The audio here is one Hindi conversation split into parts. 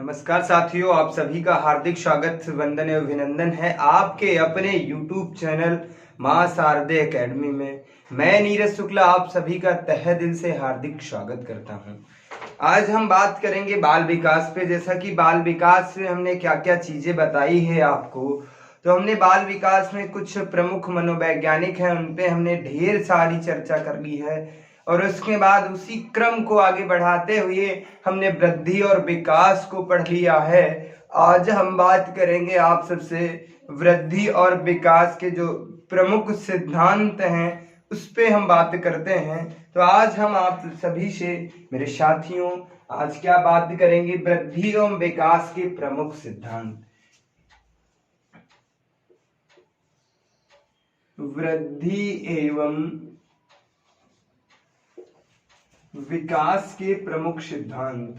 नमस्कार साथियों, आप सभी का हार्दिक स्वागत, वंदन एवं अभिनंदन है आपके अपने YouTube चैनल मां शारदे एकेडमी में। मैं नीरज शुक्ला आप सभी का तहे दिल से हार्दिक स्वागत करता हूं। आज हम बात करेंगे बाल विकास पे। जैसा कि बाल विकास में हमने क्या क्या चीजें बताई है आपको, तो हमने बाल विकास में कुछ प्रमुख मनोवैज्ञानिक हैं, उन पे हमने ढेर सारी चर्चा कर ली है। और उसके बाद उसी क्रम को आगे बढ़ाते हुए हमने वृद्धि और विकास को पढ़ लिया है। आज हम बात करेंगे आप सबसे वृद्धि और विकास के जो प्रमुख सिद्धांत हैं उस पे हम बात करते हैं। तो आज हम आप सभी से, मेरे साथियों, आज क्या बात करेंगे? वृद्धि एवं विकास के प्रमुख सिद्धांत। वृद्धि एवं विकास के प्रमुख सिद्धांत।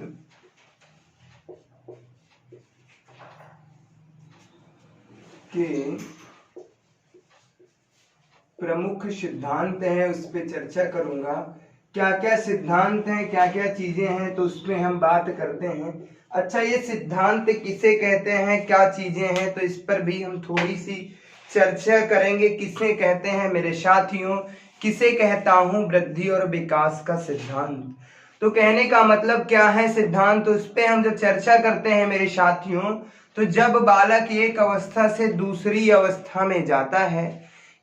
प्रमुख सिद्धांत हैं, उस पर चर्चा करूंगा। क्या क्या सिद्धांत हैं, क्या क्या चीजें हैं, तो उस पर हम बात करते हैं। अच्छा, ये सिद्धांत किसे कहते हैं, क्या चीजें हैं, तो इस पर भी हम थोड़ी सी चर्चा करेंगे। किसे कहते हैं मेरे साथियों, किसे कहता हूं वृद्धि और विकास का सिद्धांत? तो कहने का मतलब क्या है सिद्धांत, तो उस पर हम जब चर्चा करते हैं मेरे साथियों, तो जब बालक एक अवस्था से दूसरी अवस्था में जाता है,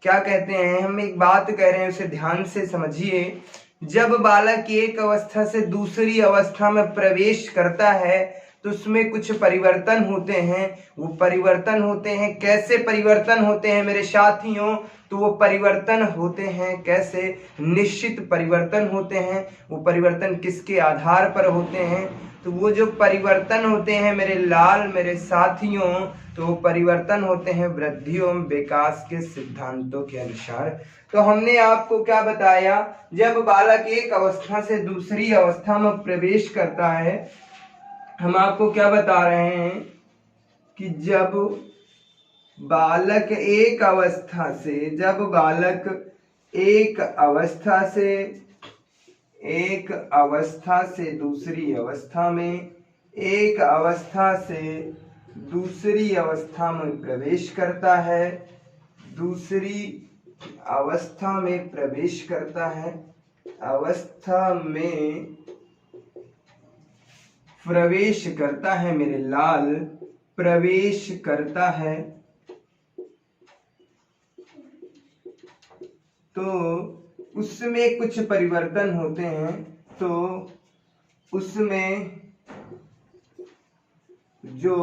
क्या कहते हैं, हम एक बात कह रहे हैं उसे ध्यान से समझिए। जब बालक एक अवस्था से दूसरी अवस्था में प्रवेश करता है तो उसमें कुछ परिवर्तन होते हैं। वो परिवर्तन होते हैं, कैसे परिवर्तन होते हैं मेरे साथियों? तो वो परिवर्तन होते हैं कैसे? निश्चित परिवर्तन होते हैं। वो परिवर्तन किसके आधार पर होते हैं? तो वो जो परिवर्तन होते हैं मेरे लाल, मेरे साथियों, तो वो परिवर्तन होते हैं वृद्धि एवं विकास के सिद्धांतों के अनुसार। तो हमने आपको क्या बताया, जब बालक एक अवस्था से दूसरी अवस्था में प्रवेश करता है, हम आपको क्या बता रहे हैं कि जब बालक एक अवस्था से दूसरी अवस्था में, एक अवस्था से दूसरी अवस्था में प्रवेश करता है, दूसरी अवस्था में प्रवेश करता है, अवस्था में प्रवेश करता है मेरे लाल, प्रवेश करता है, तो उसमें कुछ परिवर्तन होते हैं। तो उसमें जो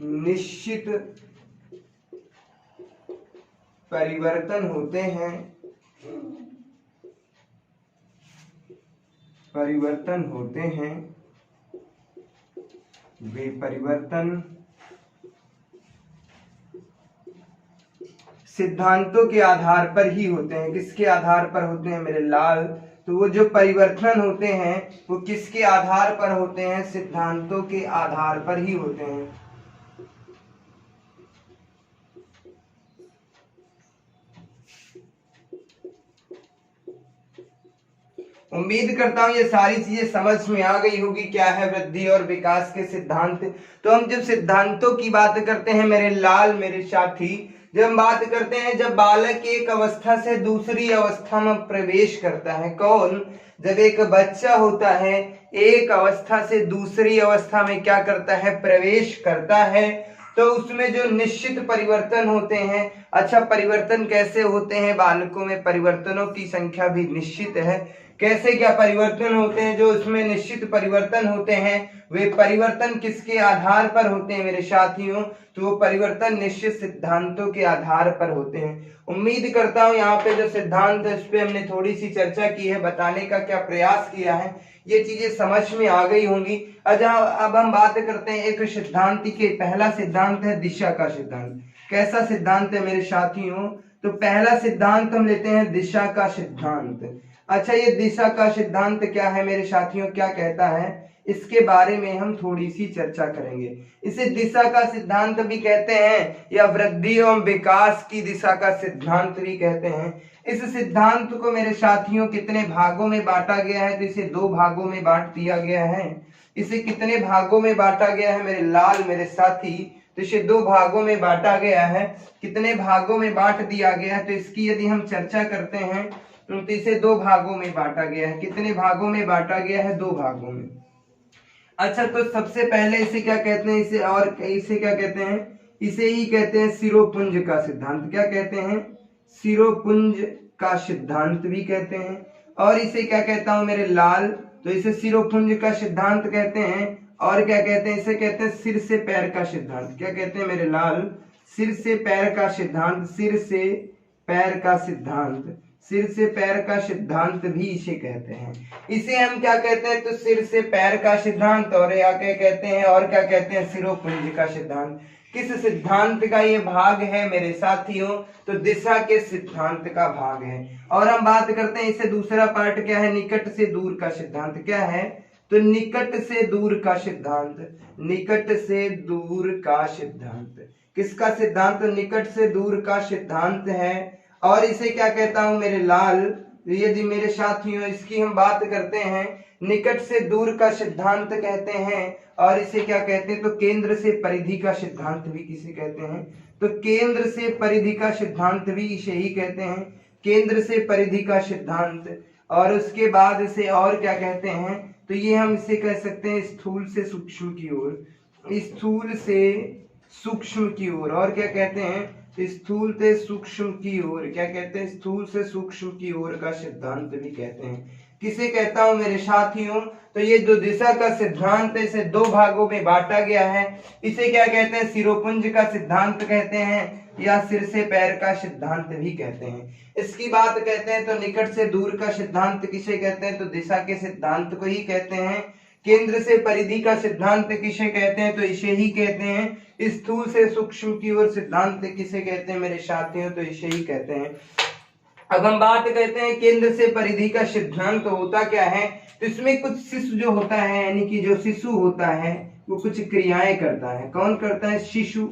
निश्चित परिवर्तन होते हैं, वे परिवर्तन सिद्धांतों के आधार पर ही होते हैं। किसके आधार पर होते हैं मेरे लाल? तो वो जो परिवर्तन होते हैं वो किसके आधार पर होते हैं? सिद्धांतों के आधार पर ही होते हैं। उम्मीद करता हूं ये सारी चीजें समझ में आ गई होगी, क्या है वृद्धि और विकास के सिद्धांत। तो हम जब सिद्धांतों की बात करते हैं मेरे लाल, मेरे साथी, जब हम बात करते हैं जब बालक एक अवस्था से दूसरी अवस्था में प्रवेश करता है, कौन? जब एक बच्चा होता है एक अवस्था से दूसरी अवस्था में क्या करता है? प्रवेश करता है, तो उसमें जो निश्चित परिवर्तन होते हैं। अच्छा, परिवर्तन कैसे होते हैं? बालकों में परिवर्तनों की संख्या भी निश्चित है। कैसे क्या परिवर्तन होते हैं? जो उसमें निश्चित परिवर्तन होते हैं वे परिवर्तन किसके आधार पर होते हैं मेरे साथियों? तो वो परिवर्तन निश्चित सिद्धांतों के आधार पर होते हैं। उम्मीद करता हूं यहाँ पे जो सिद्धांत है उस पे हमने थोड़ी सी चर्चा की है, बताने का क्या प्रयास किया है, ये चीजें समझ में आ गई होंगी। अच्छा, अब हम बात करते हैं एक सिद्धांत के। पहला सिद्धांत है दिशा का सिद्धांत। कैसा सिद्धांत है मेरे साथियों? तो पहला सिद्धांत हम लेते हैं दिशा का सिद्धांत। अच्छा, ये दिशा का सिद्धांत क्या है मेरे साथियों, क्या कहता है, इसके बारे में हम थोड़ी सी चर्चा करेंगे। इसे दिशा का सिद्धांत भी कहते हैं या वृद्धि एवं विकास की दिशा का सिद्धांत भी कहते हैं। इस सिद्धांत को मेरे साथियों कितने भागों में बांटा गया है? तो इसे 2 भागों में बांट दिया गया है। इसे कितने भागों में बांटा गया है मेरे लाल मेरे साथी? तो इसे 2 भागों में बांटा गया है। कितने भागों में बांट दिया गया है? तो इसकी यदि हम चर्चा करते हैं तो इसे 2 भागों में बांटा गया है। कितने भागों में बांटा गया है? 2 भागों में। अच्छा, तो सबसे पहले इसे क्या कहते हैं? इसे क्या कहते हैं? इसे ही कहते हैं सिरोपुंज का सिद्धांत। क्या कहते हैं? सिरोपुंज का सिद्धांत भी कहते हैं। और इसे क्या कहता हूं मेरे लाल? तो इसे सिरोपुंज का सिद्धांत कहते हैं। और क्या कहते हैं? इसे कहते हैं सिर से पैर का सिद्धांत। क्या कहते हैं मेरे लाल? सिर से पैर का सिद्धांत। सिर से पैर का सिद्धांत। सिर से पैर का सिद्धांत भी इसे कहते हैं। इसे हम क्या कहते हैं? तो सिर से पैर का सिद्धांत। और या क्या कहते हैं? और क्या कहते हैं? सिरोपुंज का सिद्धांत। किस सिद्धांत का ये भाग है मेरे साथियों? तो दिशा के सिद्धांत का भाग है। और हम बात करते हैं इसे दूसरा पार्ट क्या है? निकट से दूर का सिद्धांत। क्या है? तो निकट से दूर का सिद्धांत। निकट से दूर का सिद्धांत किसका सिद्धांत? निकट से दूर का सिद्धांत है। और इसे क्या कहता हूं मेरे लाल? यदि मेरे साथियों इसकी हम बात करते हैं, निकट से दूर का सिद्धांत कहते हैं। और इसे क्या कहते हैं? तो केंद्र से परिधि का सिद्धांत भी किसे कहते हैं? तो केंद्र से परिधि का सिद्धांत भी इसे ही कहते हैं, केंद्र से परिधि का सिद्धांत। और उसके बाद इसे और क्या कहते हैं? तो ये हम इसे कह सकते हैं स्थूल से सूक्ष्म की ओर। स्थूल से सूक्ष्म की ओर। और क्या कहते हैं? स्थूल से सूक्ष्म की ओर। क्या कहते हैं? स्थूल से सूक्ष्म की ओर का सिद्धांत भी कहते हैं। किसे कहता हूं मेरे साथियों? तो ये जो दिशा का सिद्धांत है इसे 2 भागों में बांटा गया है। इसे क्या कहते हैं? सिरोपुंज का सिद्धांत कहते हैं या सिर से पैर का सिद्धांत भी कहते हैं। इसकी बात कहते हैं तो निकट से दूर का सिद्धांत किसे कहते हैं? तो दिशा के सिद्धांत को ही कहते हैं। केंद्र से परिधि का सिद्धांत किसे कहते हैं? तो इसे ही कहते हैं। स्थूल से सूक्ष्म की ओर सिद्धांत किसे कहते हैं मेरे साथियों? तो इसे ही कहते हैं। अब हम बात करते हैं केंद्र से परिधि का सिद्धांत तो होता क्या है? तो इसमें कुछ शिशु जो होता है, यानी कि जो शिशु होता है वो कुछ क्रियाएं करता है। कौन करता है? शिशु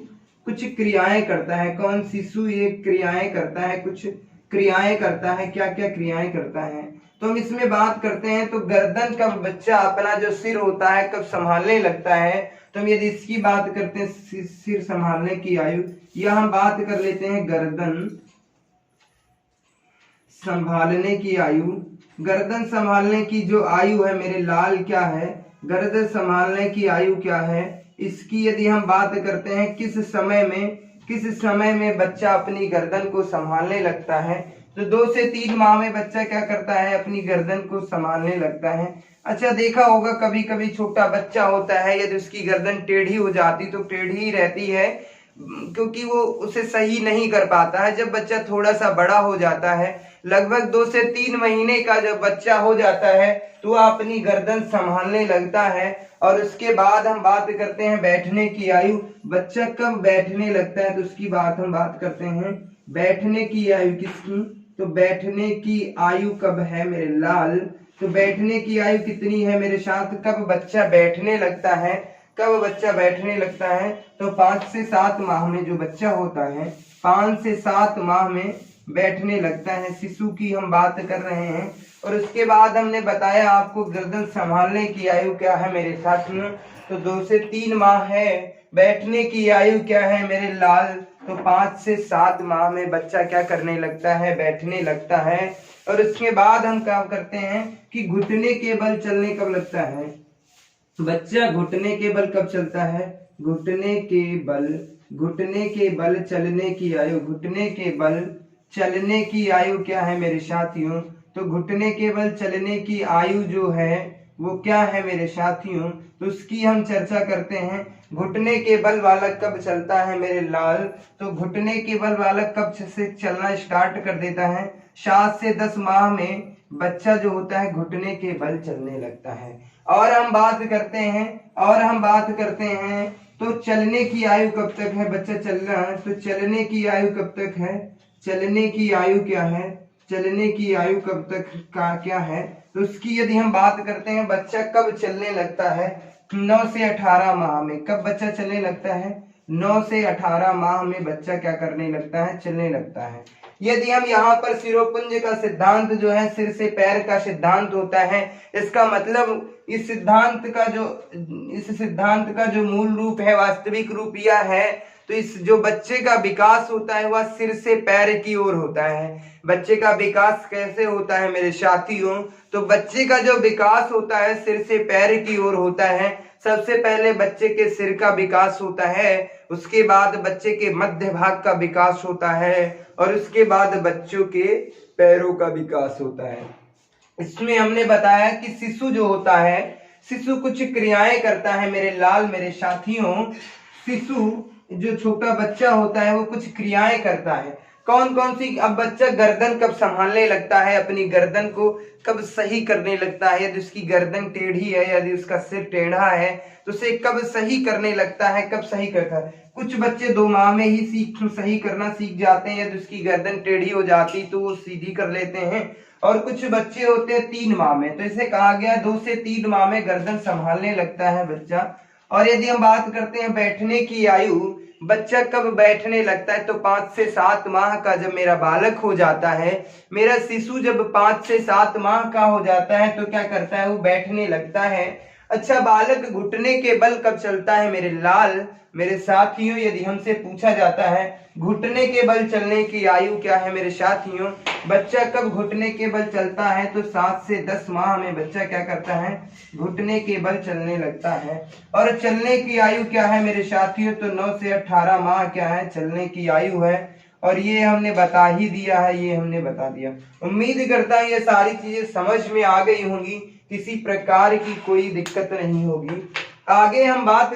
कुछ क्रियाएं करता है। कौन? शिशु ये क्रियाएं करता है, कुछ क्रियाएं करता है। क्या क्या क्रियाएं करता है? तो हम इसमें बात करते हैं तो गर्दन का बच्चा अपना जो सिर होता है कब संभालने लगता है? तो हम यदि इसकी बात करते हैं सिर संभालने की आयु, या हम बात कर लेते हैं गर्दन संभालने की आयु। गर्दन संभालने की जो आयु है मेरे लाल क्या है? गर्दन संभालने की आयु क्या है? इसकी यदि हम बात करते हैं किस समय में बच्चा अपनी गर्दन को संभालने लगता है? तो 2 से 3 माह में बच्चा क्या करता है? अपनी गर्दन को संभालने लगता है। अच्छा, देखा होगा कभी कभी छोटा बच्चा होता है, यदि उसकी गर्दन टेढ़ी हो जाती तो टेढ़ी ही रहती है, क्योंकि वो उसे सही नहीं कर पाता है। जब बच्चा थोड़ा सा बड़ा हो जाता है, लगभग 2 से 3 महीने का जब बच्चा हो जाता है तो वह अपनी गर्दन संभालने लगता है। और उसके बाद हम बात करते हैं बैठने की आयु। बच्चा कब बैठने लगता है? तो उसकी बात हम बात करते हैं बैठने की आयु किसकी? तो बैठने की आयु कब है मेरे लाल? तो बैठने की आयु कितनी है मेरे साथ? कब बच्चा बैठने लगता है? कब बच्चा बैठने लगता है? तो 5 से 7 माह में जो बच्चा होता है 5 से 7 माह में बैठने लगता है। शिशु की हम बात कर रहे हैं। और उसके बाद हमने बताया आपको गर्दन संभालने की आयु क्या है मेरे साथियों? तो 2 से 3 माह है। बैठने की आयु क्या है मेरे लाल? तो 5 से 7 माह में बच्चा क्या करने लगता है? बैठने लगता है। और उसके बाद हम क्या करते हैं कि घुटने के बल चलने कब लगता है? बच्चा घुटने के बल कब चलता है? घुटने के बल चलने की आयु। घुटने के बल चलने की आयु क्या है मेरे साथियों? तो घुटने के बल चलने की आयु जो है वो क्या है मेरे साथियों? तो उसकी हम चर्चा करते हैं। घुटने के बल वाला कब चलता है मेरे लाल? तो घुटने के बल वाला कब से चलना स्टार्ट कर देता है? 7 से 10 माह में बच्चा जो होता है घुटने के बल चलने लगता है। और हम बात करते हैं तो चलने की आयु कब तक है? बच्चा चल रहा है तो चलने की आयु कब तक है? चलने की आयु क्या है? चलने की आयु कब तक का क्या है? तो उसकी यदि हम बात करते हैं बच्चा कब चलने लगता है? 9 से 18 माह में। कब बच्चा चलने लगता है? 9 से 18 माह में बच्चा क्या करने लगता है? चलने लगता है। यदि हम यहाँ पर सिरोपुंज का सिद्धांत जो है सिर से पैर का सिद्धांत होता है, इसका मतलब इस सिद्धांत का जो मूल रूप है, वास्तविक रूप यह है, तो इस जो बच्चे का विकास होता है वह सिर से पैर की ओर होता है। बच्चे का विकास कैसे होता है मेरे साथियों? तो बच्चे का जो विकास होता है सिर से पैर की ओर होता है। सबसे पहले बच्चे के सिर का विकास होता है, उसके बाद बच्चे के मध्य भाग का विकास होता है और उसके बाद बच्चों के पैरों का विकास होता है। इसमें हमने बताया कि शिशु जो होता है, शिशु कुछ क्रियाएं करता है मेरे साथियों। शिशु जो छोटा बच्चा होता है वो कुछ क्रियाएं करता है। कौन कौन सी? अब बच्चा गर्दन कब संभालने लगता है, अपनी गर्दन को कब सही करने लगता है, यदि उसकी गर्दन टेढ़ी है, यदि उसका सिर टेढ़ा है तो उसे कब सही करने लगता है, कब सही करता है। कुछ बच्चे 2 माह में ही सही करना सीख जाते हैं, यदि उसकी गर्दन टेढ़ी हो जाती तो वो सीधी कर लेते हैं। और कुछ बच्चे होते हैं 3 माह में, तो इसे कहा गया 2 से 3 माह में गर्दन संभालने लगता है बच्चा। और यदि हम बात करते हैं बैठने की आयु, बच्चा कब बैठने लगता है, तो 5 से 7 माह का जब मेरा बालक हो जाता है, मेरा शिशु जब 5 से 7 माह का हो जाता है तो क्या करता है, वो बैठने लगता है। अच्छा, बालक घुटने के बल कब चलता है मेरे साथियों? यदि हमसे पूछा जाता है घुटने के बल चलने की आयु क्या है मेरे साथियों, बच्चा कब घुटने के बल चलता है, तो 7 से 10 माह में बच्चा क्या करता है, घुटने के बल चलने लगता है। और चलने की आयु क्या है मेरे साथियों, तो 9 से 18 माह क्या है, चलने की आयु है। और ये हमने बता ही दिया है, ये हमने बता दिया। उम्मीद करता हूं ये सारी चीजें समझ में आ गई होंगी, किसी प्रकार की कोई दिक्कत नहीं होगी। आगे हम बात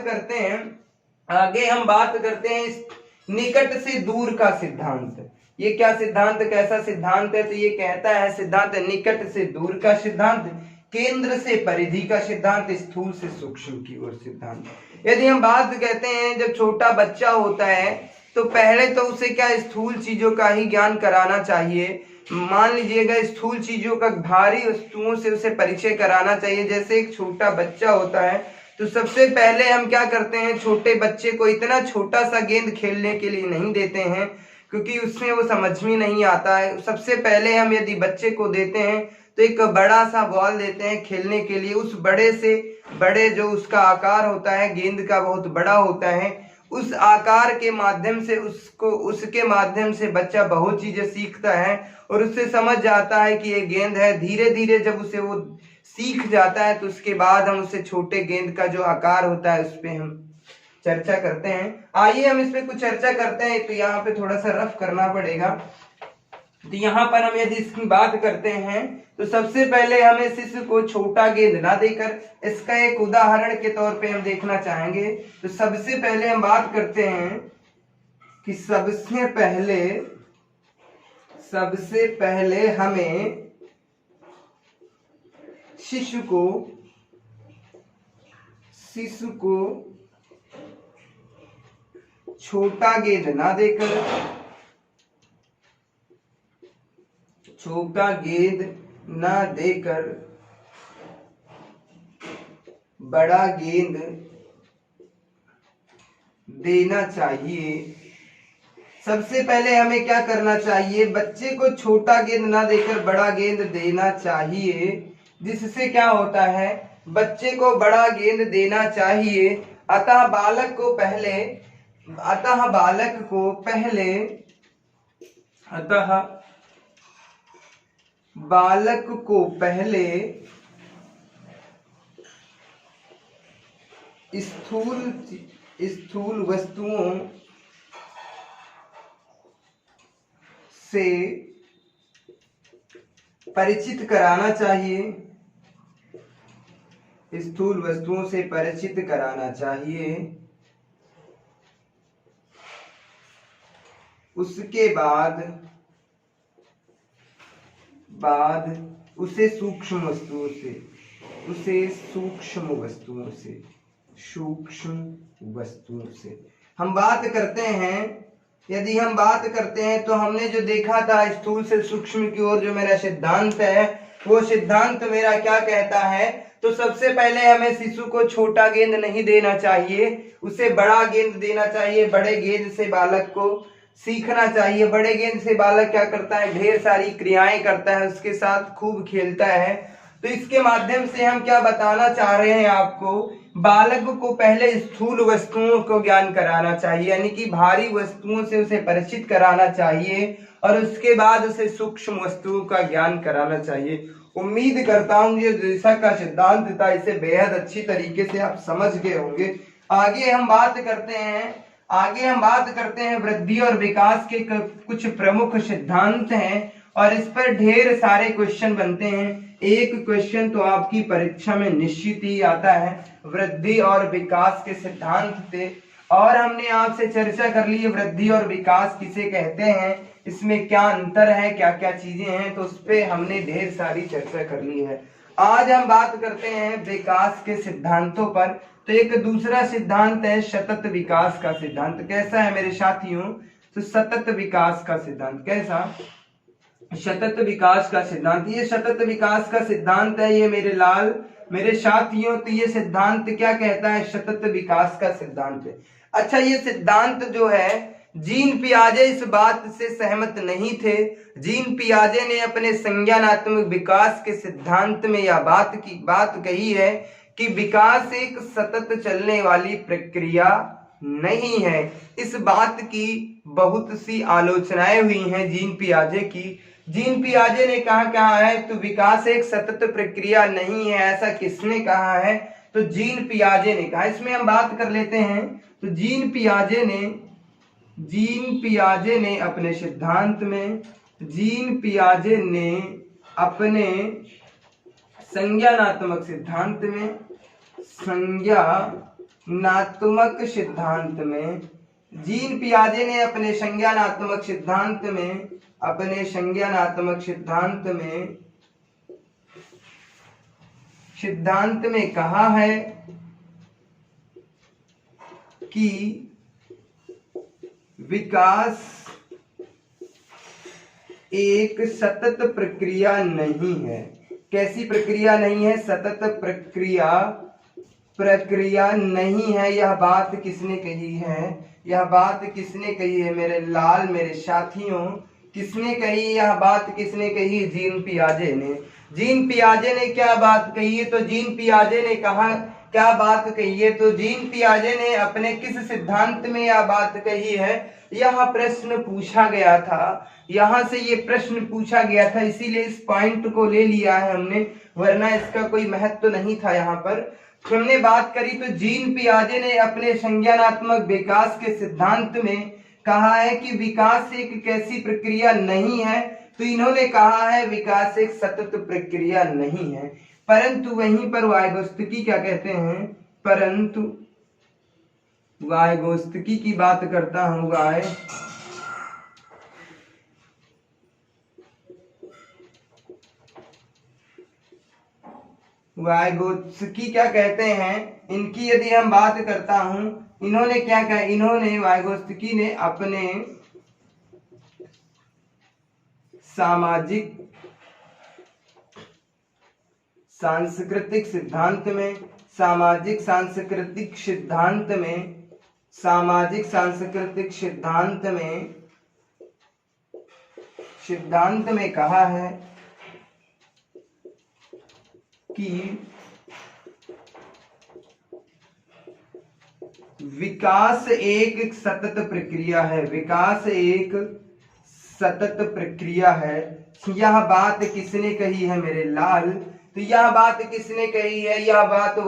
करते हैं इस निकट से दूर का सिद्धांत। ये क्या सिद्धांत, कैसा सिद्धांत है? तो ये कहता है सिद्धांत निकट से दूर का सिद्धांत, केंद्र से परिधि का सिद्धांत, स्थूल से सूक्ष्म की ओर सिद्धांत। यदि हम बात कहते हैं जब छोटा बच्चा होता है तो पहले तो उसे क्या स्थूल चीजों का ही ज्ञान कराना चाहिए। मान लीजिएगा स्थूल चीजों का, भारी वस्तुओं से उसे परिचय कराना चाहिए। जैसे एक छोटा बच्चा होता है तो सबसे पहले हम क्या करते हैं, छोटे बच्चे को इतना छोटा सा गेंद खेलने के लिए नहीं देते हैं, क्योंकि उसमें वो समझ में नहीं आता है। सबसे पहले हम यदि बच्चे को देते हैं तो एक बड़ा सा बॉल देते हैं खेलने के लिए। उस बड़े से बड़े जो उसका आकार होता है गेंद का बहुत बड़ा होता है, उस आकार के माध्यम से उसके माध्यम से बच्चा बहुत चीजें सीखता है और उससे समझ जाता है कि ये गेंद है। धीरे धीरे जब उसे वो सीख जाता है तो उसके बाद हम उसे छोटे गेंद का जो आकार होता है उस पे हम चर्चा करते हैं। आइए हम इस पे कुछ चर्चा करते हैं। तो यहाँ पे थोड़ा सा रफ करना पड़ेगा। तो यहाँ पर हम यदि इसकी बात करते हैं तो सबसे पहले हमें शिशु को छोटा गेंद ना देकर इसका एक उदाहरण के तौर पे हम देखना चाहेंगे। तो सबसे पहले हम बात करते हैं कि सबसे पहले हमें शिशु को छोटा गेंद ना देकर बड़ा गेंद देना चाहिए। सबसे पहले हमें क्या करना चाहिए, बच्चे को छोटा गेंद ना देकर बड़ा गेंद देना चाहिए, जिससे क्या होता है, बच्चे को बड़ा गेंद देना चाहिए। अतः बालक को पहले स्थूल वस्तुओं से परिचित कराना चाहिए। उसके बाद उसे सूक्ष्म वस्तुओं से हम बात करते हैं। यदि हम बात करते हैं तो हमने जो देखा था स्थूल से सूक्ष्म की ओर जो मेरा सिद्धांत है, वो सिद्धांत मेरा क्या कहता है, तो सबसे पहले हमें शिशु को छोटा गेंद नहीं देना चाहिए, उसे बड़ा गेंद देना चाहिए। बड़े गेंद से बालक को सीखना चाहिए। बड़े गेंद से बालक क्या करता है, ढेर सारी क्रियाएं करता है, उसके साथ खूब खेलता है। तो इसके माध्यम से हम क्या बताना चाह रहे हैं आपको, बालक को पहले स्थूल वस्तुओं को ज्ञान कराना चाहिए, यानी कि भारी वस्तुओं से उसे परिचित कराना चाहिए और उसके बाद उसे सूक्ष्म वस्तुओं का ज्ञान कराना चाहिए। उम्मीद करता हूं ये दिशा का सिद्धांत था, इसे बेहद अच्छी तरीके से आप समझ गए होंगे। आगे हम बात करते हैं वृद्धि और विकास के कुछ प्रमुख सिद्धांत हैं और इस पर ढेर सारे क्वेश्चन बनते हैं। एक क्वेश्चन तो आपकी परीक्षा में निश्चित ही आता है, वृद्धि और विकास के सिद्धांत थे और हमने आपसे चर्चा कर ली वृद्धि और विकास किसे कहते हैं, इसमें क्या अंतर है, क्या क्या चीजें हैं, तो उस पे हमने ढेर सारी चर्चा कर ली है। आज हम बात करते हैं विकास के सिद्धांतों पर। तो एक दूसरा सिद्धांत है सतत विकास का सिद्धांत। कैसा है मेरे साथियों, तो सतत विकास का सिद्धांत। कैसा, सतत विकास का सिद्धांत। ये सतत विकास का सिद्धांत है, ये मेरे साथियों, तो ये सिद्धांत क्या कहता है, सतत विकास का सिद्धांत है। अच्छा, ये सिद्धांत जो है, जीन पियाजे इस बात से सहमत नहीं थे। जीन पियाजे ने अपने संज्ञानात्मक विकास के सिद्धांत में यह बात कही है कि विकास एक सतत चलने वाली प्रक्रिया नहीं है। इस बात की बहुत सी आलोचनाएं हुई हैं जीन पियाजे की। जीन पियाजे ने कहा है, तो विकास एक सतत प्रक्रिया नहीं है, ऐसा किसने कहा है, तो जीन पियाजे ने कहा। इसमें हम बात कर लेते हैं। तो जीन पियाजे ने अपने सिद्धांत में, जीन पियाजे ने अपने संज्ञानात्मक सिद्धांत में, जीन पियाजे ने अपने संज्ञानात्मक सिद्धांत में कहा है कि विकास एक सतत प्रक्रिया नहीं है। कैसी प्रक्रिया नहीं है, सतत प्रक्रिया नहीं है। यह बात किसने कही है, मेरे साथियों, किसने कही यह बात, किसने कही, जीन पियाजे ने। जीन पियाजे ने क्या बात कही है, तो जीन पियाजे ने कहा क्या बात कही है, तो जीन पियाजे ने अपने किस सिद्धांत में यह बात कही है, यह प्रश्न पूछा गया था, यहां से ये प्रश्न पूछा गया था, इसीलिए इस पॉइंट को ले लिया है हमने, वरना इसका कोई महत्व नहीं था। यहाँ पर हमने बात करी तो जीन पियाजे ने अपने संज्ञानात्मक विकास के सिद्धांत में कहा है कि विकास एक कैसी प्रक्रिया नहीं है, तो इन्होंने कहा है विकास एक सतत प्रक्रिया नहीं है। परंतु वहीं पर वाइगोत्स्की क्या कहते हैं, परंतु वाइगोत्स्की की बात करता हूं। वाइगोत्स्की क्या कहते हैं, इनकी यदि हम बात करता हूं, इन्होंने क्या कहा, इन्होंने वाइगोत्स्की ने अपने सामाजिक सांस्कृतिक सिद्धांत में, सिद्धांत में कहा है कि विकास एक सतत प्रक्रिया है, यह बात किसने कही है मेरे लाल, तो यह बात किसने कही है, यह बात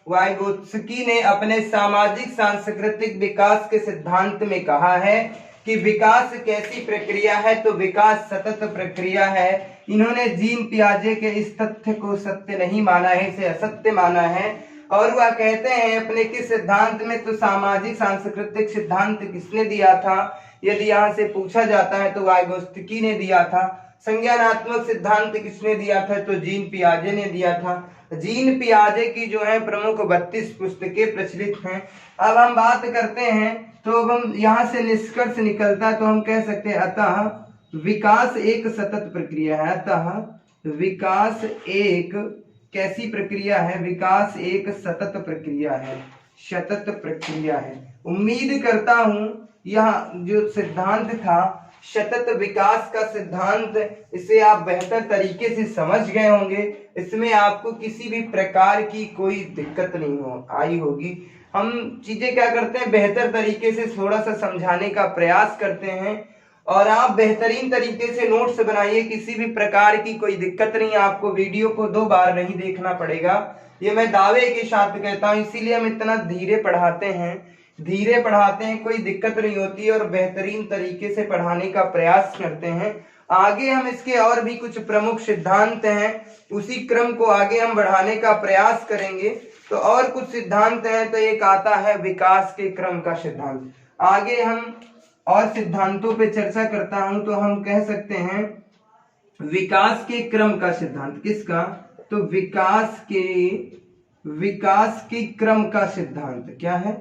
वाइगोत्स्की ने अपने सामाजिक सांस्कृतिक विकास के सिद्धांत में कहा है कि विकास कैसी प्रक्रिया है, तो विकास सतत प्रक्रिया है। इन्होंने जीन पियाजे के इस तथ्य को सत्य नहीं माना है, इसे असत्य माना है। और वह कहते हैं अपने किस सिद्धांत में, तो सामाजिक सांस्कृतिक सिद्धांत किसने दिया था, यदि यहाँ से पूछा जाता है तो वाइगोत्स्की ने दिया था। संज्ञानात्मक सिद्धांत किसने दिया था, तो जीन पियाजे ने दिया था। जीन पियाजे की जो है प्रमुख 32 पुस्तकें प्रचलित हैं। अब हम बात करते हैं, तो अब हम यहाँ से निष्कर्ष निकलता है, तो हम कह सकते हैं अतः विकास एक सतत प्रक्रिया है। अतः विकास एक कैसी प्रक्रिया है, विकास एक सतत प्रक्रिया है। सतत प्रक्रिया है। उम्मीद करता हूं यह जो सिद्धांत था सतत विकास का सिद्धांत, इसे आप बेहतर तरीके से समझ गए होंगे। इसमें आपको किसी भी प्रकार की कोई दिक्कत नहीं आई होगी। हम चीजें क्या करते हैं, बेहतर तरीके से थोड़ा सा समझाने का प्रयास करते हैं और आप बेहतरीन तरीके से नोट्स बनाइए। किसी भी प्रकार की कोई दिक्कत नहीं, आपको वीडियो को 2 बार नहीं देखना पड़ेगा, ये मैं दावे के साथ कहता हूं। इसीलिए हम इतना धीरे पढ़ाते हैं, कोई दिक्कत नहीं होती और बेहतरीन तरीके से पढ़ाने का प्रयास करते हैं। आगे हम इसके और भी कुछ प्रमुख सिद्धांत हैं, उसी क्रम को आगे हम बढ़ाने का प्रयास करेंगे। तो और कुछ सिद्धांत हैं, तो एक आता है विकास के क्रम का सिद्धांत। आगे हम और सिद्धांतों पे चर्चा करता हूं तो हम कह सकते हैं विकास के क्रम का सिद्धांत। किसका? तो विकास के क्रम का सिद्धांत। क्या है?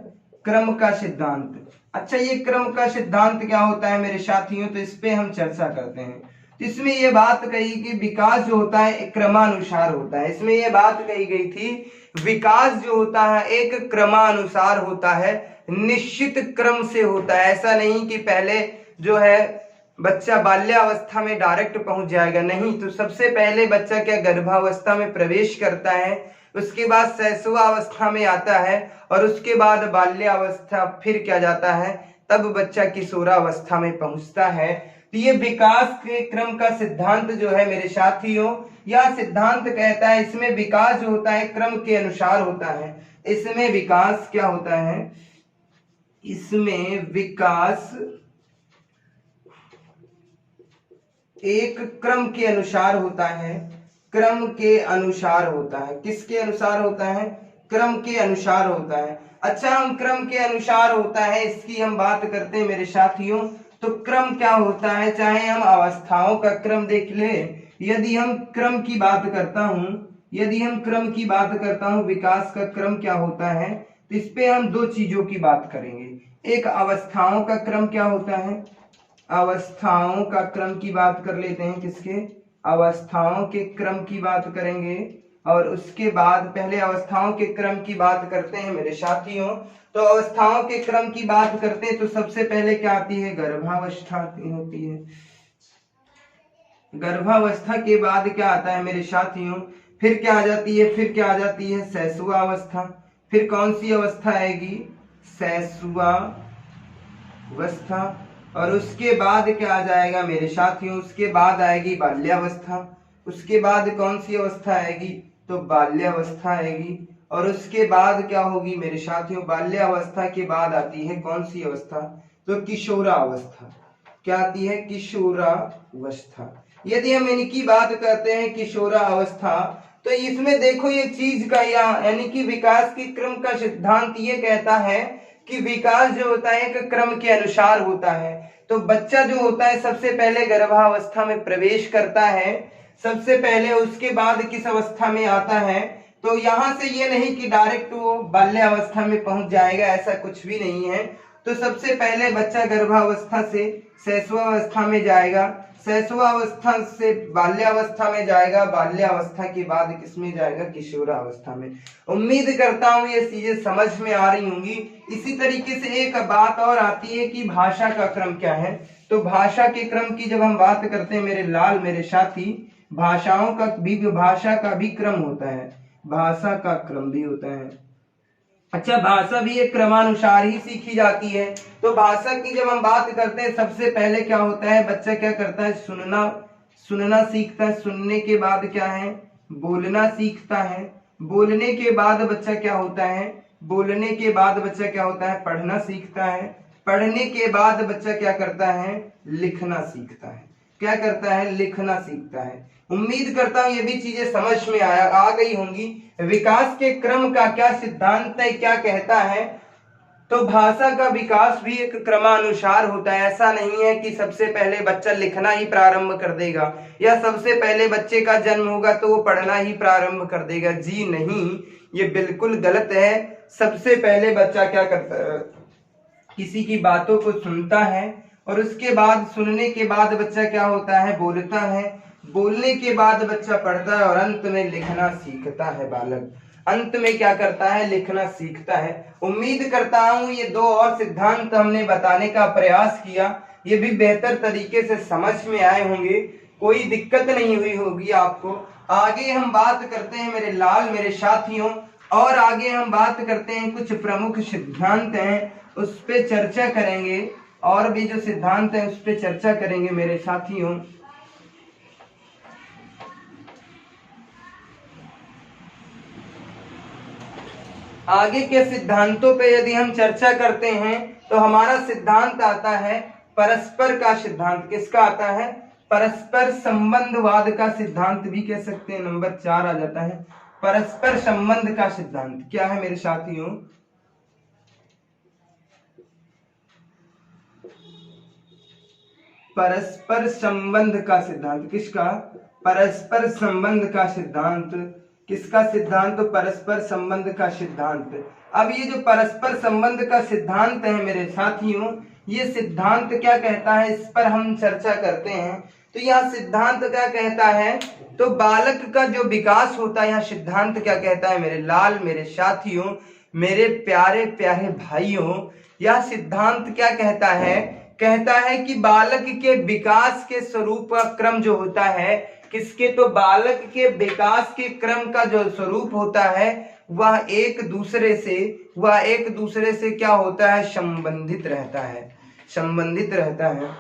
क्रम का सिद्धांत। अच्छा, ये क्रम का सिद्धांत क्या होता है मेरे साथियों, तो इस पे हम चर्चा करते हैं। इसमें ये बात कही कि विकास जो होता है एक क्रमानुसार होता है। इसमें ये बात कही गई थी विकास जो होता है एक क्रमानुसार होता है, निश्चित क्रम से होता है। ऐसा नहीं कि पहले जो है बच्चा बाल्यावस्था में डायरेक्ट पहुंच जाएगा, नहीं। तो सबसे पहले बच्चा क्या गर्भावस्था में प्रवेश करता है, उसके बाद शैशवावस्था में आता है और उसके बाद बाल्यावस्था, फिर क्या जाता है, तब बच्चा किशोरावस्था में पहुंचता है। तो ये विकास के क्रम का सिद्धांत जो है मेरे साथियों, यह सिद्धांत कहता है इसमें विकास जो होता है क्रम के अनुसार होता है। इसमें विकास क्या होता है, इसमें विकास एक क्रम के अनुसार होता है, क्रम के अनुसार होता है। किसके अनुसार होता है? क्रम के अनुसार होता है। अच्छा, हम क्रम के अनुसार होता है इसकी हम बात करते हैं मेरे साथियों। तो क्रम क्या होता है, चाहे हम अवस्थाओं का क्रम देख ले, यदि हम क्रम की बात करता हूं, विकास का क्रम क्या होता है, तो इस पे हम 2 चीजों की बात करेंगे। एक अवस्थाओं का क्रम क्या होता है, अवस्थाओं का क्रम की बात कर लेते हैं। किसके? अवस्थाओं के क्रम की बात करेंगे और उसके बाद पहले अवस्थाओं के क्रम की बात करते हैं मेरे साथियों। तो अवस्थाओं के क्रम की बात करते हैं तो सबसे पहले क्या आती है, गर्भावस्था होती है। गर्भावस्था के बाद क्या आता है मेरे साथियों, फिर क्या आ जाती है, शैशवावस्था। फिर कौन सी अवस्था आएगी, शैशवावस्था। और उसके बाद क्या आ जाएगा मेरे साथियों, उसके बाद आएगी बाल्यावस्था। उसके बाद कौन सी अवस्था आएगी, तो बाल्यावस्था आएगी। और उसके बाद क्या होगी मेरे साथियों, बाल्यावस्था के बाद आती है कौन सी अवस्था, तो किशोरावस्था। क्या आती है, किशोरावस्था। यदि हम इनकी बात करते हैं किशोरावस्था, तो इसमें देखो ये चीज का यानी कि विकास के क्रम का सिद्धांत ये कहता है कि विकास जो होता है एक क्रम के अनुसार होता है। तो बच्चा जो होता है सबसे पहले गर्भावस्था में प्रवेश करता है, सबसे पहले, उसके बाद किस अवस्था में आता है, तो यहां से ये नहीं कि डायरेक्ट वो बाल्यावस्था में पहुंच जाएगा, ऐसा कुछ भी नहीं है। तो सबसे पहले बच्चा गर्भावस्था से शैशवावस्था में जाएगा, शैशवावस्था से बाल्यावस्था में जाएगा, बाल्यावस्था के बाद किसमें जाएगा, किशोरावस्था में। उम्मीद करता हूं ये चीजें समझ में आ रही होंगी। इसी तरीके से एक बात और आती है कि भाषा का क्रम क्या है। तो भाषा के क्रम की जब हम बात करते हैं मेरे साथी, भाषा का भी क्रम होता है, भाषा का क्रम भी होता है। अच्छा, भाषा भी एक क्रमानुसार ही सीखी जाती है। तो भाषा की जब हम बात करते हैं, सबसे पहले क्या होता है, बच्चा क्या करता है, सुनना सीखता है। सुनने के बाद क्या है, बोलना सीखता है। बोलने के बाद बच्चा क्या होता है, पढ़ना सीखता है। पढ़ने के बाद बच्चा क्या करता है, लिखना सीखता है। क्या करता है, लिखना सीखता है। उम्मीद करता हूं ये भी चीजें समझ में आ गई होंगी। विकास के क्रम का क्या सिद्धांत है, क्या कहता है, तो भाषा का विकास भी एक क्रमानुसार होता है। ऐसा नहीं है कि सबसे पहले बच्चा लिखना ही प्रारंभ कर देगा या सबसे पहले बच्चे का जन्म होगा तो वो पढ़ना ही प्रारंभ कर देगा। जी नहीं, ये बिल्कुल गलत है। सबसे पहले बच्चा क्या करता है, किसी की बातों को सुनता है और उसके बाद सुनने के बाद बच्चा क्या होता है, बोलता है। बोलने के बाद बच्चा पढ़ता है और अंत में लिखना सीखता है बालक। अंत में क्या करता है, लिखना सीखता है। उम्मीद करता हूं ये 2 और सिद्धांत हमने बताने का प्रयास किया, ये भी बेहतर तरीके से समझ में आए होंगे, कोई दिक्कत नहीं हुई होगी आपको। आगे हम बात करते हैं मेरे लाल मेरे साथियों, और आगे हम बात करते हैं कुछ प्रमुख सिद्धांत हैं उस पे चर्चा करेंगे, और भी जो सिद्धांत है उस पे चर्चा करेंगे मेरे साथियों। आगे के सिद्धांतों पे यदि हम चर्चा करते हैं तो हमारा सिद्धांत आता है परस्पर का सिद्धांत। किसका आता है, परस्पर संबंधवाद का सिद्धांत भी कह सकते हैं, नंबर 4 आ जाता है परस्पर संबंध का सिद्धांत। क्या है मेरे साथियों, परस्पर संबंध का सिद्धांत। किसका, परस्पर संबंध का सिद्धांत। किसका सिद्धांत, तो परस्पर संबंध का सिद्धांत। अब ये जो परस्पर संबंध का सिद्धांत है मेरे साथियों, ये सिद्धांत क्या कहता है, इस पर हम चर्चा करते हैं। तो यह सिद्धांत क्या कहता है, तो बालक का जो विकास होता है, यह सिद्धांत क्या कहता है मेरे लाल मेरे साथियों, मेरे प्यारे प्यारे भाइयों, यह सिद्धांत क्या कहता है, कहता है कि बालक के विकास के स्वरूप का क्रम जो होता है, किसके, तो बालक के विकास के क्रम का जो स्वरूप होता है वह एक दूसरे से क्या होता है, संबंधित रहता है, संबंधित रहता है।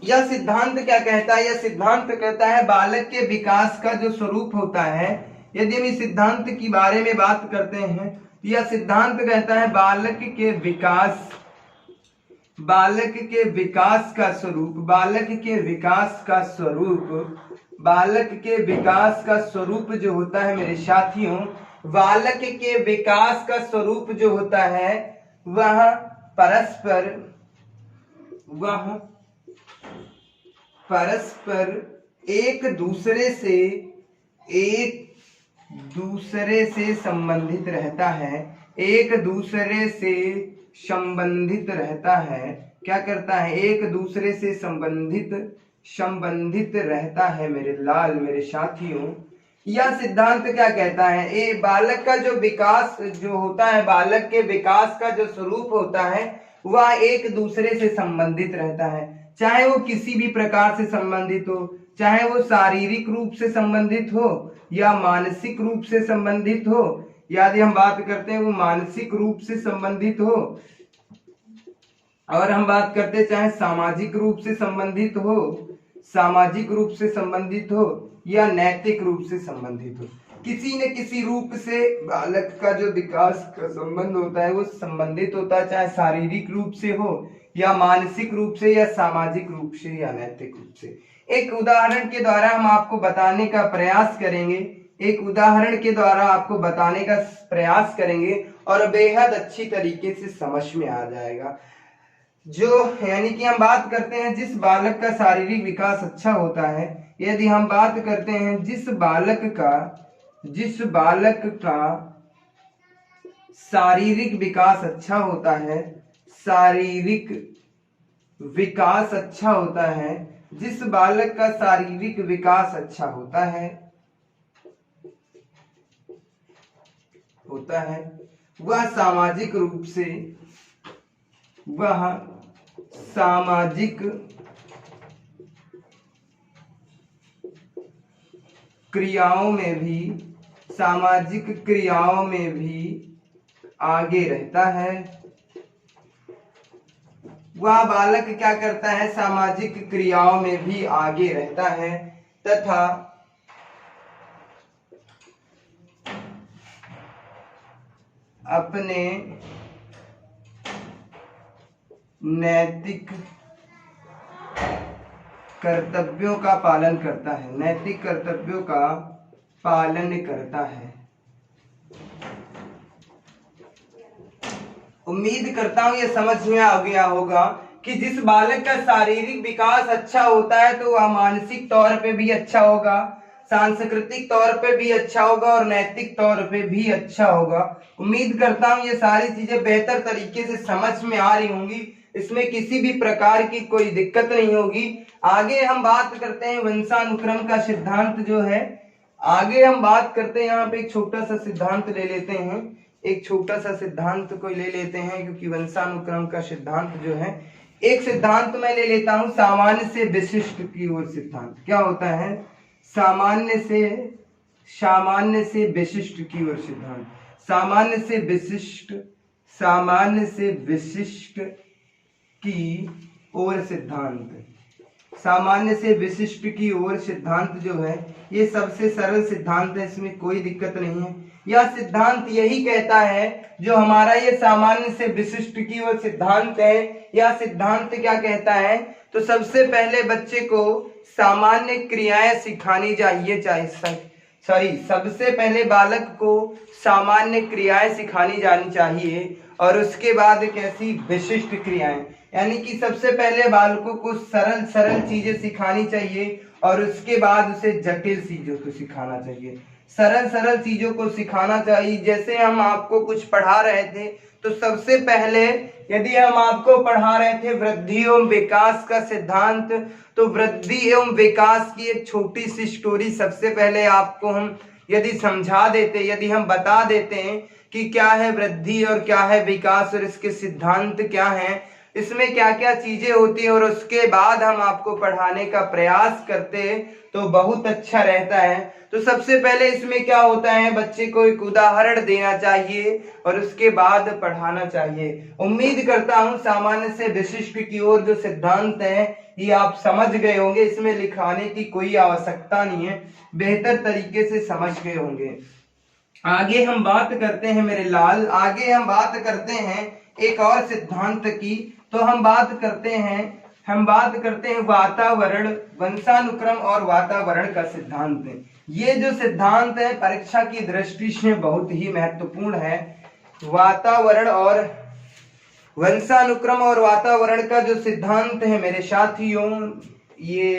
यह सिद्धांत क्या कहता है, यह सिद्धांत कहता है बालक के विकास का जो स्वरूप होता है, यदि हम इस सिद्धांत की बारे में बात करते हैं तो यह सिद्धांत कहता है बालक के विकास का स्वरूप, बालक के विकास का स्वरूप जो होता है मेरे साथियों, बालक के विकास का स्वरूप जो होता है वह परस्पर एक दूसरे से संबंधित रहता है, एक दूसरे से संबंधित रहता है। क्या करता है, एक दूसरे से संबंधित रहता है मेरे लाल मेरे साथियों। यह सिद्धांत क्या कहता है, बालक का जो विकास जो होता है, बालक के विकास का जो स्वरूप होता है वह एक दूसरे से संबंधित रहता है, चाहे वो किसी भी प्रकार से संबंधित हो, चाहे वो शारीरिक रूप से संबंधित हो या मानसिक रूप से संबंधित हो। यदि हम बात करते हैं वो मानसिक रूप से संबंधित हो, और हम बात करते हैं चाहे सामाजिक रूप से संबंधित हो या नैतिक रूप से संबंधित हो, किसी न किसी रूप से बालक का जो विकास का संबंध होता है वो संबंधित होता है, चाहे शारीरिक रूप से हो या मानसिक रूप से या सामाजिक रूप से या नैतिक रूप से। एक उदाहरण के द्वारा हम आपको बताने का प्रयास करेंगे, और बेहद अच्छी तरीके से समझ में आ जाएगा। जो यानी कि हम बात करते हैं जिस बालक का शारीरिक विकास अच्छा होता है, यदि हम बात करते हैं जिस बालक का शारीरिक विकास अच्छा होता है, जिस बालक का शारीरिक विकास अच्छा होता है वह सामाजिक क्रियाओं में भी आगे रहता है। वह बालक क्या करता है, सामाजिक क्रियाओं में भी आगे रहता है तथा अपने नैतिक कर्तव्यों का पालन करता है। उम्मीद करता हूं यह समझ में आ गया होगा कि जिस बालक का शारीरिक विकास अच्छा होता है तो वह मानसिक तौर पे भी अच्छा होगा, सांस्कृतिक तौर पे भी अच्छा होगा और नैतिक तौर पे भी अच्छा होगा। उम्मीद करता हूँ ये सारी चीजें बेहतर तरीके से समझ में आ रही होंगी, इसमें किसी भी प्रकार की कोई दिक्कत नहीं होगी। आगे हम बात करते हैं वंशानुक्रम का सिद्धांत जो है, आगे हम बात करते हैं, यहाँ पे एक छोटा सा सिद्धांत ले लेते हैं, एक छोटा सा सिद्धांत को ले लेते हैं, क्योंकि वंशानुक्रम का सिद्धांत जो है, एक सिद्धांत मैं ले लेता हूं सामान्य से विशिष्ट की ओर सिद्धांत। क्या होता है? सामान्य से विशिष्ट की ओर सिद्धांत। सामान्य से विशिष्ट की ओर सिद्धांत। सामान्य से विशिष्ट की ओर सिद्धांत जो है ये सबसे सरल सिद्धांत है, इसमें कोई दिक्कत नहीं है। यह सिद्धांत यही कहता है, जो हमारा ये सामान्य से विशिष्ट की ओर सिद्धांत है, यह सिद्धांत क्या कहता है? तो सबसे पहले बच्चे को सामान्य क्रियाएं सिखानी सबसे पहले बालक को सामान्य क्रियाएं सिखानी जानी चाहिए, और उसके बाद कैसी? विशिष्ट क्रियाएं। यानी कि सबसे पहले बालकों को सरल सरल चीजें सिखानी चाहिए और उसके बाद उसे जटिल चीजों को सिखाना चाहिए। सरल सरल चीजों को सिखाना चाहिए। जैसे हम आपको कुछ पढ़ा रहे थे, तो सबसे पहले यदि हम आपको पढ़ा रहे थे वृद्धि एवं विकास का सिद्धांत, तो वृद्धि एवं विकास की एक छोटी सी स्टोरी सबसे पहले आपको हम यदि समझा देते, यदि हम बता देते हैं कि क्या है वृद्धि और क्या है विकास और इसके सिद्धांत क्या हैं, इसमें क्या क्या चीजें होती हैं, और उसके बाद हम आपको पढ़ाने का प्रयास करते तो बहुत अच्छा रहता है। तो सबसे पहले इसमें क्या होता है, बच्चे को एक उदाहरण देना चाहिए और उसके बाद पढ़ाना चाहिए। उम्मीद करता हूं सामान्य से विशिष्ट की ओर जो सिद्धांत है ये आप समझ गए होंगे, इसमें लिखाने की कोई आवश्यकता नहीं है, बेहतर तरीके से समझ गए होंगे। आगे हम बात करते हैं मेरे लाल, आगे हम बात करते हैं एक और सिद्धांत की। तो हम बात करते हैं वातावरण, वंशानुक्रम और वातावरण का सिद्धांत। ये जो सिद्धांत है परीक्षा की दृष्टि से बहुत ही महत्वपूर्ण है। वातावरण और वंशानुक्रम और वातावरण का जो सिद्धांत है मेरे साथियों, ये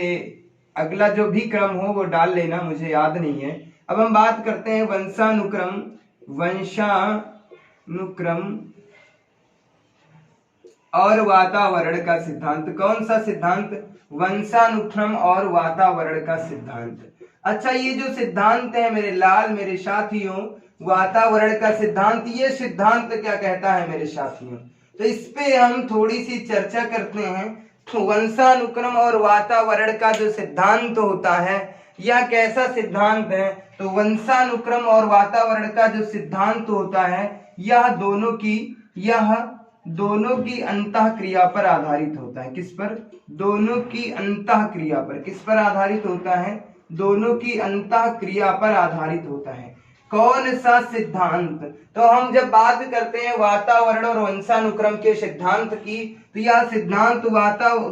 अगला जो भी क्रम हो वो डाल लेना, मुझे याद नहीं है। अब हम बात करते हैं वंशानुक्रम और वातावरण का सिद्धांत। कौन सा सिद्धांत? वंशानुक्रम और वातावरण का सिद्धांत। अच्छा, ये जो सिद्धांत है मेरे लाल, मेरे साथियों, वातावरण का सिद्धांत, ये सिद्धांत क्या कहता है मेरे साथियों? तो इस पे हम थोड़ी सी चर्चा करते हैं। तो वंशानुक्रम और वातावरण का जो सिद्धांत होता है यह कैसा सिद्धांत है? तो वंशानुक्रम और वातावरण का जो सिद्धांत होता है यह दोनों की अंतःक्रिया पर आधारित होता है। किस पर? दोनों की अंतःक्रिया पर। किस पर आधारित होता है? दोनों की अंतःक्रिया पर आधारित होता है। कौन सा सिद्धांत? तो हम जब बात करते हैं वातावरण और वंशानुक्रम के सिद्धांत की, तो यह सिद्धांत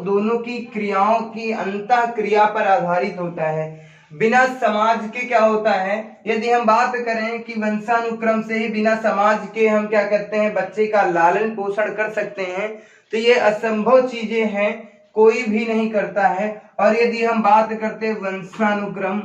दोनों की क्रियाओं की अंतःक्रिया पर आधारित होता है। बिना समाज के क्या होता है, यदि हम बात करें कि वंशानुक्रम से ही बिना समाज के हम क्या करते हैं, बच्चे का लालन पोषण कर सकते हैं, तो ये असंभव चीजें हैं, कोई भी नहीं करता है। और यदि हम बात करते हैं वंशानुक्रम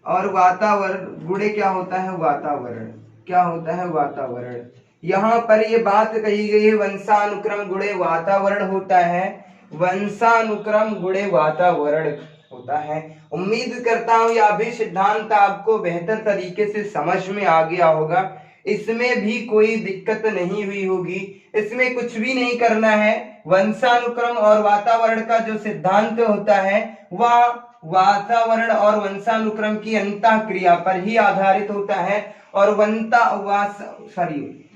और वातावरण गुणे क्या होता है? वातावरण। क्या होता है? वातावरण। यहाँ पर ये बात कही गई है वंशानुक्रम गुणे वातावरण होता है, वंशानुक्रम गुणे वातावरण होता है। उम्मीद करता हूँ यह भी सिद्धांत आपको बेहतर तरीके से समझ में आ गया होगा, इसमें भी कोई दिक्कत नहीं हुई होगी, इसमें कुछ भी नहीं करना है। वंशानुक्रम और वातावरण का जो सिद्धांत होता है वह वातावरण और वंशानुक्रम की अंतःक्रिया पर ही आधारित होता है। और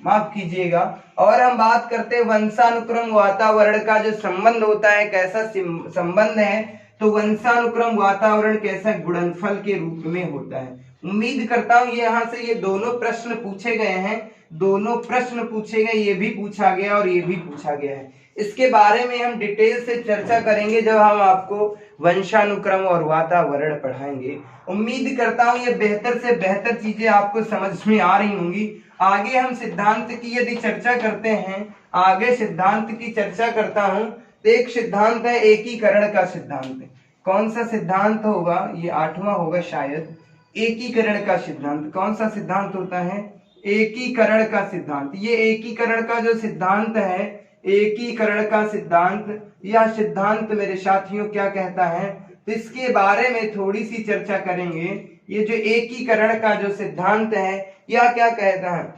माफ कीजिएगा, और हम बात करते हैं वंशानुक्रम वातावरण का जो संबंध होता है, कैसा संबंध है, तो वंशानुक्रम वातावरण कैसा गुणनफल के रूप में होता है। उम्मीद करता हूं यहाँ से ये दोनों प्रश्न पूछे गए हैं, दोनों प्रश्न पूछे गए, ये भी पूछा गया और ये भी पूछा गया है। इसके बारे में हम डिटेल से चर्चा करेंगे जब हम आपको वंशानुक्रम और वातावरण पढ़ाएंगे। उम्मीद करता हूं ये बेहतर से बेहतर चीजें आपको समझ में आ रही होंगी। आगे हम सिद्धांत की यदि चर्चा करते हैं, आगे सिद्धांत की चर्चा करता हूं तो एक सिद्धांत है एकीकरण का सिद्धांत। कौन सा सिद्धांत होगा? ये 8वां होगा शायद। एकीकरण का सिद्धांत कौन सा सिद्धांत होता है? एकीकरण का सिद्धांत। ये एकीकरण का जो सिद्धांत है, एकीकरण का सिद्धांत, यह सिद्धांत मेरे साथियों क्या कहता है, तो इसके बारे में थोड़ी सी चर्चा करेंगे। ये जो एकीकरण का जो सिद्धांत है यह क्या कहता है?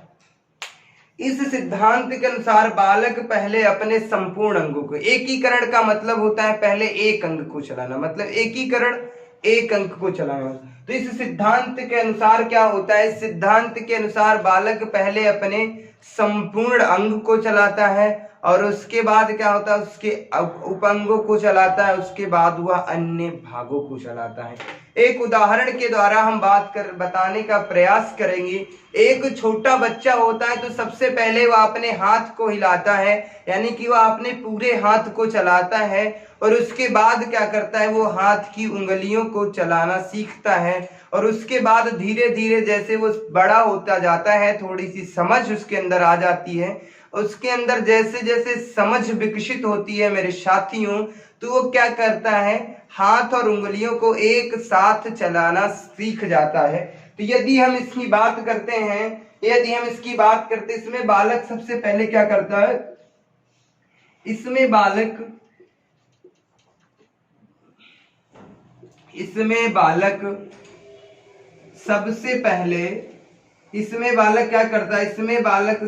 इस सिद्धांत के अनुसार बालक पहले अपने संपूर्ण अंगों को, एकीकरण का मतलब होता है पहले एक अंग को चलाना, मतलब एकीकरण एक अंग को चलाना। तो इस सिद्धांत के अनुसार क्या होता है? इस सिद्धांत के अनुसार बालक पहले अपने संपूर्ण अंग को चलाता है और उसके बाद क्या होता है? उसके उपांगों को चलाता है, उसके बाद वह अन्य भागों को चलाता है। एक उदाहरण के द्वारा हम बताने का प्रयास करेंगे। एक छोटा बच्चा होता है तो सबसे पहले वह अपने हाथ को हिलाता है, यानी कि वह अपने पूरे हाथ को चलाता है और उसके बाद क्या करता है? वो हाथ की उंगलियों को चलाना सीखता है और उसके बाद धीरे धीरे जैसे वो बड़ा होता जाता है, थोड़ी सी समझ उसके अंदर आ जाती है। उसके अंदर जैसे जैसे समझ विकसित होती है मेरे साथियों, तो वो क्या करता है? हाथ और उंगलियों को एक साथ चलाना सीख जाता है। तो यदि हम इसकी बात करते हैं, इसमें बालक सबसे पहले क्या करता है? इसमें बालक सबसे पहले क्या करता है? इसमें बालक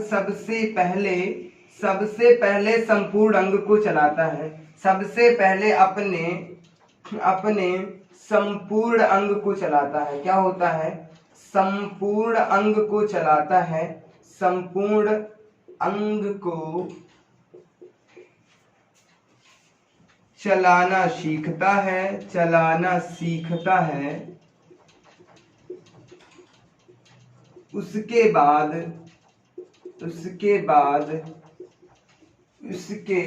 सबसे पहले संपूर्ण अंग को चलाता है। सबसे पहले अपने संपूर्ण अंग को चलाता है। क्या होता है? संपूर्ण अंग को चलाता है। संपूर्ण अंग को चलाना सीखता है। उसके बाद उसके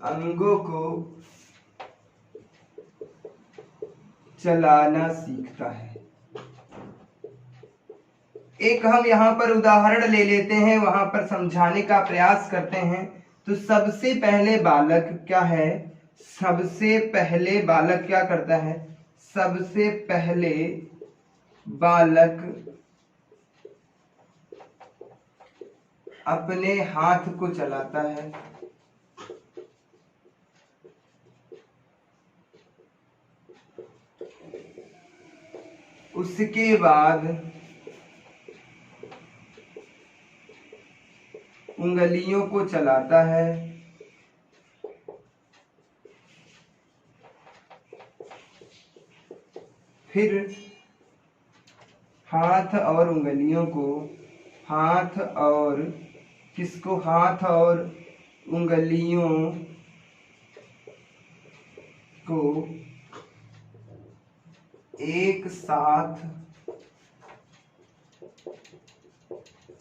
अंगों को चलाना सीखता है। एक हम यहाँ पर उदाहरण ले लेते हैं, वहां पर समझाने का प्रयास करते हैं। तो सबसे पहले बालक क्या है? सबसे पहले बालक क्या करता है? सबसे पहले बालक अपने हाथ को चलाता है। उसके बाद उंगलियों को चलाता है। फिर हाथ और उंगलियों को, हाथ और उंगलियों को एक साथ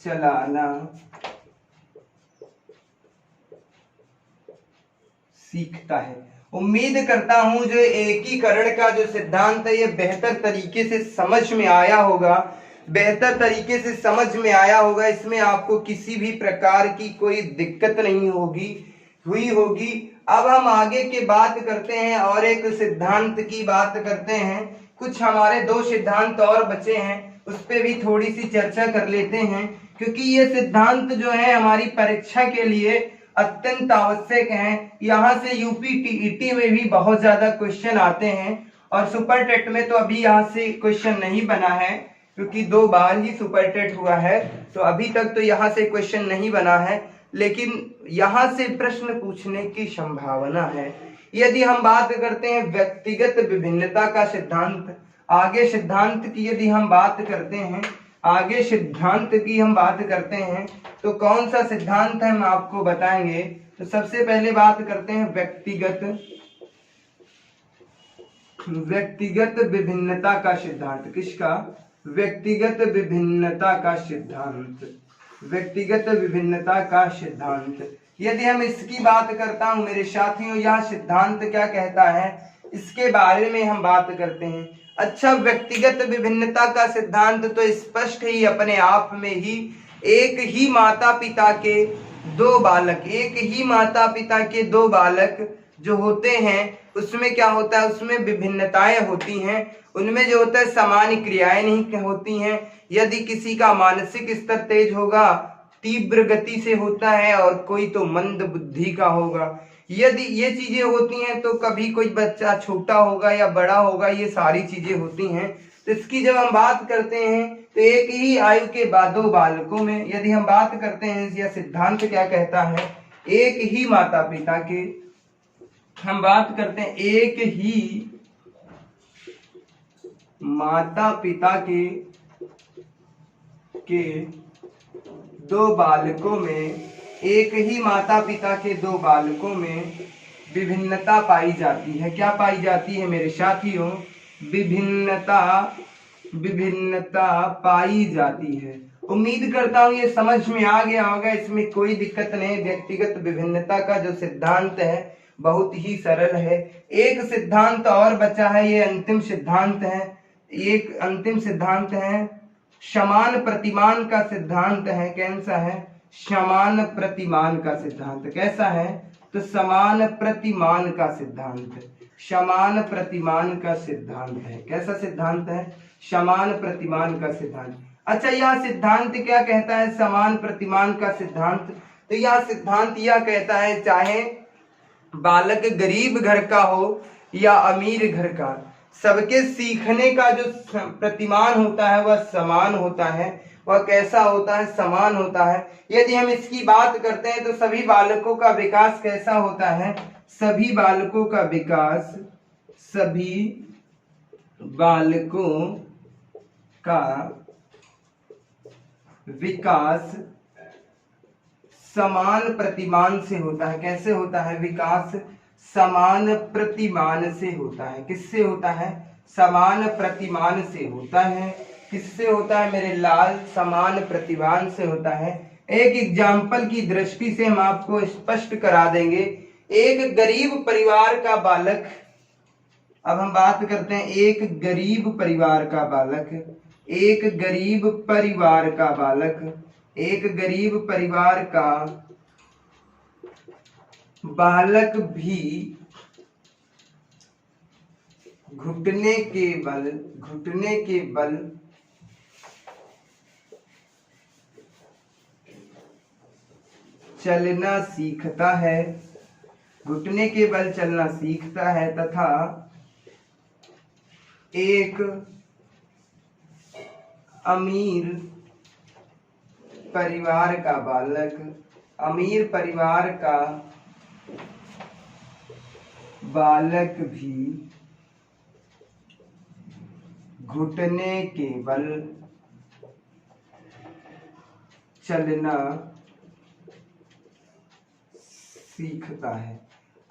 चलाना सीखता है। उम्मीद करता हूं जो एकीकरण का जो सिद्धांत है ये बेहतर तरीके से समझ में आया होगा। इसमें आपको किसी भी प्रकार की कोई दिक्कत नहीं हुई होगी। अब हम आगे की बात करते हैं और एक सिद्धांत की बात करते हैं। कुछ हमारे 2 सिद्धांत और बचे हैं, उस पर भी थोड़ी सी चर्चा कर लेते हैं, क्योंकि ये सिद्धांत जो है हमारी परीक्षा के लिए अत्यंत आवश्यक है। यहाँ से यूपी टीईटी में भी बहुत ज्यादा क्वेश्चन आते हैं और सुपर टेट में तो अभी यहाँ से क्वेश्चन नहीं बना है, क्योंकि 2 बार ही सुपर टेट हुआ है, तो अभी तक तो यहाँ से क्वेश्चन नहीं बना है, लेकिन यहाँ से प्रश्न पूछने की संभावना है। यदि हम बात करते हैं व्यक्तिगत विभिन्नता का सिद्धांत, आगे सिद्धांत की यदि हम बात करते हैं तो कौन सा सिद्धांत है हम आपको बताएंगे। तो सबसे पहले बात करते हैं व्यक्तिगत विभिन्नता का सिद्धांत। किसका? व्यक्तिगत विभिन्नता का सिद्धांत। यदि हम इसकी बात करता हूं मेरे साथियों, यह सिद्धांत क्या कहता है इसके बारे में हम बात करते हैं। अच्छा, व्यक्तिगत विभिन्नता का सिद्धांत तो स्पष्ट ही अपने आप में ही, एक ही माता पिता के दो बालक, एक ही माता पिता के दो बालक जो होते हैं उसमें क्या होता है, उसमें विभिन्नताएं होती हैं, उनमें जो होता है समान क्रियाएं नहीं होती हैं। यदि किसी का मानसिक स्तर तेज होगा, तीव्र गति से होता है, और कोई तो मंद बुद्धि का होगा। यदि ये चीजें होती हैं तो कभी कोई बच्चा छोटा होगा या बड़ा होगा, ये सारी चीजें होती हैं। तो इसकी जब हम बात करते हैं तो एक ही आयु के दो बालकों में यदि हम बात करते हैं, यह सिद्धांत क्या कहता है, एक ही माता पिता के, हम बात करते हैं एक ही माता पिता के दो बालकों में, एक ही माता पिता के दो बालकों में विभिन्नता पाई जाती है। क्या पाई जाती है मेरे साथियों? विभिन्नता पाई जाती है। उम्मीद करता हूं ये समझ में आ गया होगा, इसमें कोई दिक्कत नहीं। व्यक्तिगत विभिन्नता का जो सिद्धांत है बहुत ही सरल है। एक सिद्धांत और बचा है, ये अंतिम सिद्धांत है। एक अंतिम सिद्धांत है समान प्रतिमान का सिद्धांत है। कैसा है? समान प्रतिमान का सिद्धांत। कैसा है? तो समान प्रतिमान का सिद्धांत, समान प्रतिमान का सिद्धांत है। कैसा सिद्धांत है? समान प्रतिमान का सिद्धांत। अच्छा, यह सिद्धांत क्या कहता है? समान प्रतिमान का सिद्धांत, तो यह सिद्धांत यह कहता है चाहे बालक गरीब घर का हो या अमीर घर का, सबके सीखने का जो प्रतिमान होता है वह समान होता है। वह कैसा होता है? समान होता है। यदि हम इसकी बात करते हैं तो सभी बालकों का विकास कैसा होता है? सभी बालकों का विकास, सभी बालकों का विकास समान प्रतिमान से होता है। कैसे होता है? विकास समान प्रतिमान से होता है। किससे होता है? समान प्रतिमान से होता है। किससे होता है मेरे लाल? समान प्रतिमान से होता है। एक एग्जाम्पल की दृष्टि से हम आपको स्पष्ट करा देंगे। एक गरीब परिवार का बालक, अब हम बात करते हैं एक गरीब परिवार का बालक, एक गरीब परिवार का बालक, एक गरीब परिवार का बालक भी घुटने के बल चलना सीखता है, घुटने के बल चलना सीखता है, तथा एक अमीर परिवार का बालक, अमीर परिवार का बालक भी घुटने के बल चलना सीखता है।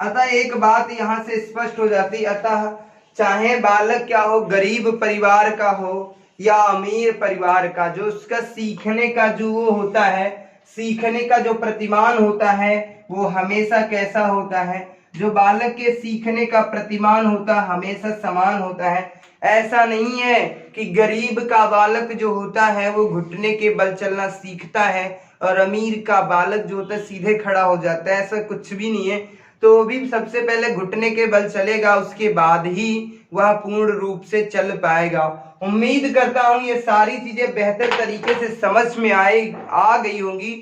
अतः एक बात यहां से स्पष्ट हो जाती, अतः चाहे बालक क्या हो, गरीब परिवार का हो या अमीर परिवार का, जो उसका सीखने का जो वो होता है, सीखने का जो प्रतिमान होता है वो हमेशा कैसा होता है? जो बालक के सीखने का प्रतिमान होता है हमेशा समान होता है। ऐसा नहीं है कि गरीब का बालक जो होता है वो घुटने के बल चलना सीखता है और अमीर का बालक जो होता है सीधे खड़ा हो जाता है, ऐसा कुछ भी नहीं है। तो वो भी सबसे पहले घुटने के बल चलेगा, उसके बाद ही वह पूर्ण रूप से चल पाएगा। उम्मीद करता हूं ये सारी चीजें बेहतर तरीके से समझ में आ गई होंगी।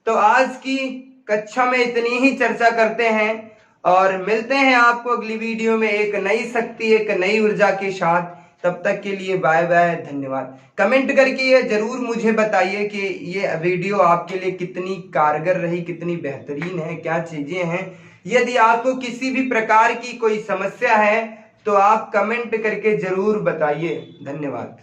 तो आज की कक्षा में इतनी ही चर्चा करते हैं और मिलते हैं आपको अगली वीडियो में एक नई शक्ति, एक नई ऊर्जा के साथ। तब तक के लिए बाय बाय, धन्यवाद। कमेंट करके ये जरूर मुझे बताइए कि ये वीडियो आपके लिए कितनी कारगर रही, कितनी बेहतरीन है, क्या चीजें हैं। यदि आपको किसी भी प्रकार की कोई समस्या है तो आप कमेंट करके जरूर बताइए। धन्यवाद।